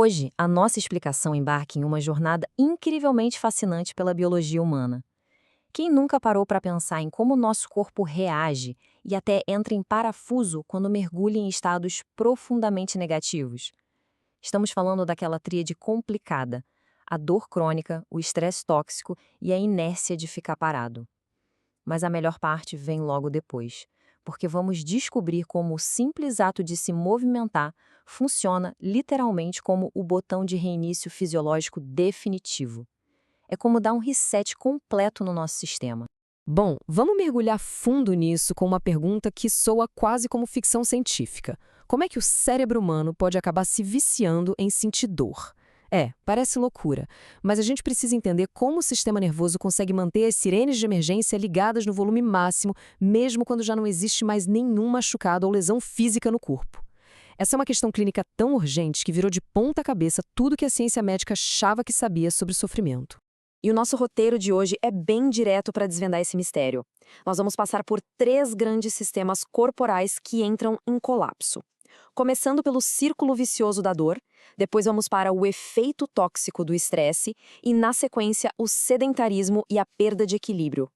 Hoje, a nossa explicação embarca em uma jornada incrivelmente fascinante pela biologia humana. Quem nunca parou para pensar em como o nosso corpo reage e até entra em parafuso quando mergulha em estados profundamente negativos? Estamos falando daquela tríade complicada: a dor crônica, o estresse tóxico e a inércia de ficar parado. Mas a melhor parte vem logo depois, porque vamos descobrir como o simples ato de se movimentar funciona literalmente como o botão de reinício fisiológico definitivo. É como dar um reset completo no nosso sistema. Bom, vamos mergulhar fundo nisso com uma pergunta que soa quase como ficção científica. Como é que o cérebro humano pode acabar se viciando em sentir dor? Parece loucura, mas a gente precisa entender como o sistema nervoso consegue manter as sirenes de emergência ligadas no volume máximo, mesmo quando já não existe mais nenhum machucado ou lesão física no corpo. Essa é uma questão clínica tão urgente que virou de ponta cabeça tudo que a ciência médica achava que sabia sobre o sofrimento. E o nosso roteiro de hoje é bem direto para desvendar esse mistério. Nós vamos passar por 3 grandes sistemas corporais que entram em colapso. Começando pelo círculo vicioso da dor, depois vamos para o efeito tóxico do estresse e, na sequência, o sedentarismo e a perda de equilíbrio.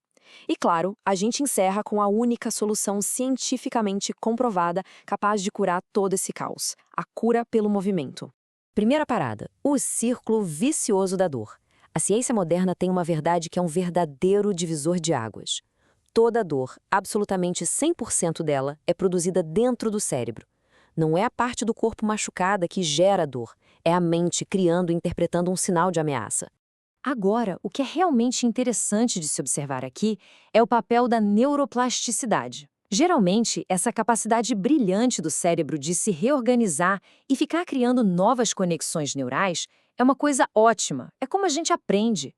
E, claro, a gente encerra com a única solução cientificamente comprovada capaz de curar todo esse caos: a cura pelo movimento. Primeira parada: o círculo vicioso da dor. A ciência moderna tem uma verdade que é um verdadeiro divisor de águas. Toda dor, absolutamente 100% dela, é produzida dentro do cérebro. Não é a parte do corpo machucada que gera a dor, é a mente criando e interpretando um sinal de ameaça. Agora, o que é realmente interessante de se observar aqui é o papel da neuroplasticidade. Geralmente, essa capacidade brilhante do cérebro de se reorganizar e ficar criando novas conexões neurais é uma coisa ótima, é como a gente aprende.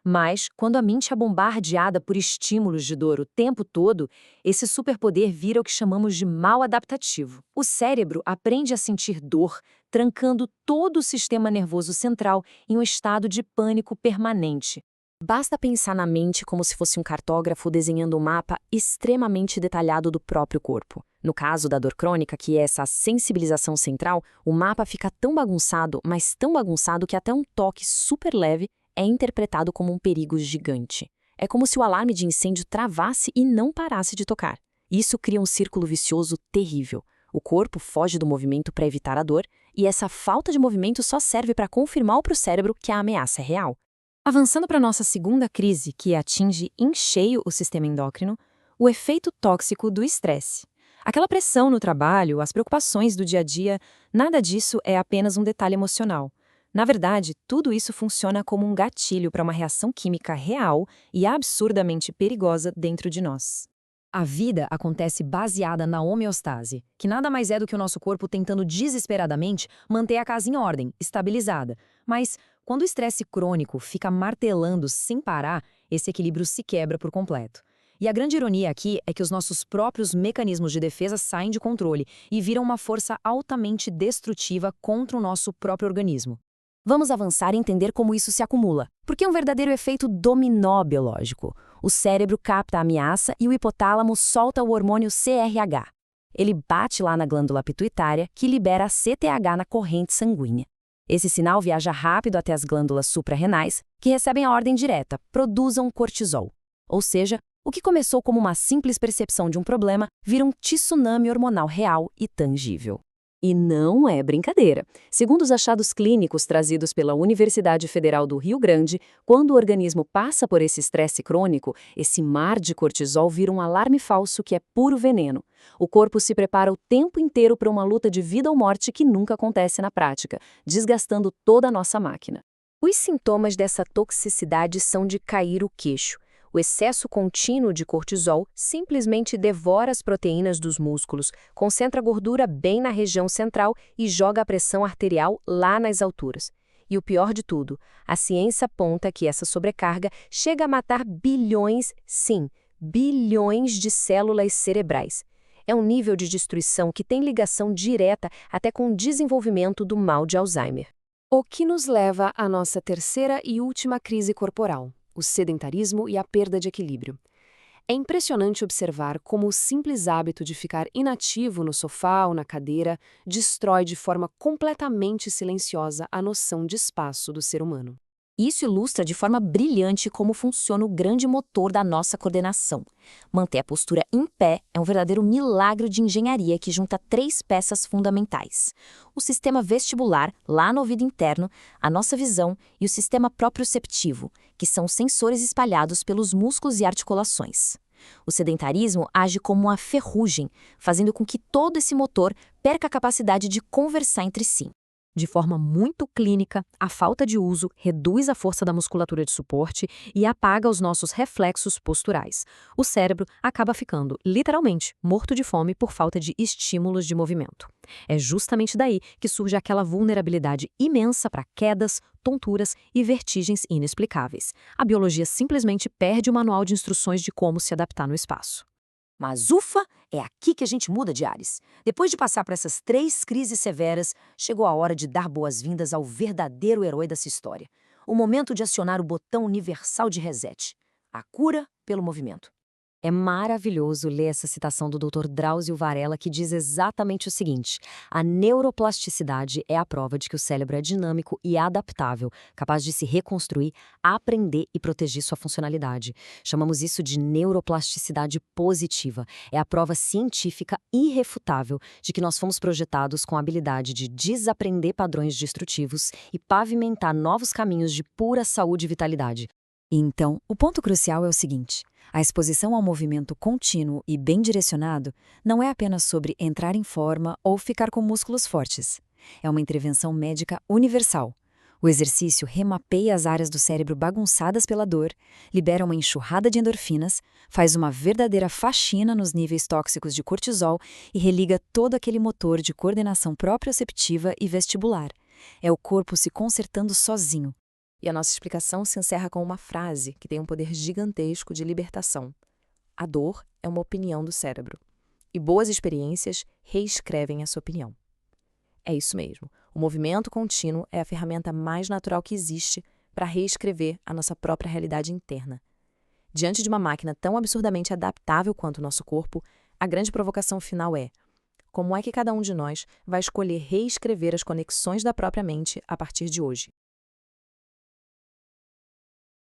Mas, quando a mente é bombardeada por estímulos de dor o tempo todo, esse superpoder vira o que chamamos de mal adaptativo. O cérebro aprende a sentir dor, trancando todo o sistema nervoso central em um estado de pânico permanente. Basta pensar na mente como se fosse um cartógrafo desenhando um mapa extremamente detalhado do próprio corpo. No caso da dor crônica, que é essa sensibilização central, o mapa fica tão bagunçado, mas tão bagunçado que até um toque super leve é interpretado como um perigo gigante. É como se o alarme de incêndio travasse e não parasse de tocar. Isso cria um círculo vicioso terrível. O corpo foge do movimento para evitar a dor, e essa falta de movimento só serve para confirmar para o cérebro que a ameaça é real. Avançando para a nossa segunda crise, que atinge em cheio o sistema endócrino, o efeito tóxico do estresse. Aquela pressão no trabalho, as preocupações do dia a dia, nada disso é apenas um detalhe emocional. Na verdade, tudo isso funciona como um gatilho para uma reação química real e absurdamente perigosa dentro de nós. A vida acontece baseada na homeostase, que nada mais é do que o nosso corpo tentando desesperadamente manter a casa em ordem, estabilizada. Mas, quando o estresse crônico fica martelando sem parar, esse equilíbrio se quebra por completo. E a grande ironia aqui é que os nossos próprios mecanismos de defesa saem de controle e viram uma força altamente destrutiva contra o nosso próprio organismo. Vamos avançar e entender como isso se acumula, porque é um verdadeiro efeito dominó biológico. O cérebro capta a ameaça e o hipotálamo solta o hormônio CRH. Ele bate lá na glândula pituitária, que libera a CTH na corrente sanguínea. Esse sinal viaja rápido até as glândulas suprarrenais, que recebem a ordem direta: produzam cortisol. Ou seja, o que começou como uma simples percepção de um problema vira um tsunami hormonal real e tangível. E não é brincadeira. Segundo os achados clínicos trazidos pela Universidade Federal do Rio Grande, quando o organismo passa por esse estresse crônico, esse mar de cortisol vira um alarme falso que é puro veneno. O corpo se prepara o tempo inteiro para uma luta de vida ou morte que nunca acontece na prática, desgastando toda a nossa máquina. Os sintomas dessa toxicidade são de cair o queixo. O excesso contínuo de cortisol simplesmente devora as proteínas dos músculos, concentra gordura bem na região central e joga a pressão arterial lá nas alturas. E o pior de tudo, a ciência aponta que essa sobrecarga chega a matar bilhões, sim, bilhões de células cerebrais. É um nível de destruição que tem ligação direta até com o desenvolvimento do mal de Alzheimer. O que nos leva à nossa terceira e última crise corporal: o sedentarismo e a perda de equilíbrio. É impressionante observar como o simples hábito de ficar inativo no sofá ou na cadeira destrói de forma completamente silenciosa a noção de espaço do ser humano. Isso ilustra de forma brilhante como funciona o grande motor da nossa coordenação. Manter a postura em pé é um verdadeiro milagre de engenharia que junta três peças fundamentais: o sistema vestibular, lá no ouvido interno, a nossa visão e o sistema proprioceptivo, que são sensores espalhados pelos músculos e articulações. O sedentarismo age como uma ferrugem, fazendo com que todo esse motor perca a capacidade de conversar entre si. De forma muito clínica, a falta de uso reduz a força da musculatura de suporte e apaga os nossos reflexos posturais. O cérebro acaba ficando, literalmente, morto de fome por falta de estímulos de movimento. É justamente daí que surge aquela vulnerabilidade imensa para quedas, tonturas e vertigens inexplicáveis. A biologia simplesmente perde o manual de instruções de como se adaptar no espaço. Mas ufa, é aqui que a gente muda de ares. Depois de passar por essas 3 crises severas, chegou a hora de dar boas-vindas ao verdadeiro herói dessa história. O momento de acionar o botão universal de reset. A cura pelo movimento. É maravilhoso ler essa citação do Dr. Drauzio Varella, que diz exatamente o seguinte: a neuroplasticidade é a prova de que o cérebro é dinâmico e adaptável, capaz de se reconstruir, aprender e proteger sua funcionalidade. Chamamos isso de neuroplasticidade positiva. É a prova científica irrefutável de que nós fomos projetados com a habilidade de desaprender padrões destrutivos e pavimentar novos caminhos de pura saúde e vitalidade. Então, o ponto crucial é o seguinte: a exposição ao movimento contínuo e bem direcionado não é apenas sobre entrar em forma ou ficar com músculos fortes. É uma intervenção médica universal. O exercício remapeia as áreas do cérebro bagunçadas pela dor, libera uma enxurrada de endorfinas, faz uma verdadeira faxina nos níveis tóxicos de cortisol e religa todo aquele motor de coordenação proprioceptiva e vestibular. É o corpo se consertando sozinho. E a nossa explicação se encerra com uma frase que tem um poder gigantesco de libertação. A dor é uma opinião do cérebro. E boas experiências reescrevem essa opinião. É isso mesmo. O movimento contínuo é a ferramenta mais natural que existe para reescrever a nossa própria realidade interna. Diante de uma máquina tão absurdamente adaptável quanto o nosso corpo, a grande provocação final é: como é que cada um de nós vai escolher reescrever as conexões da própria mente a partir de hoje?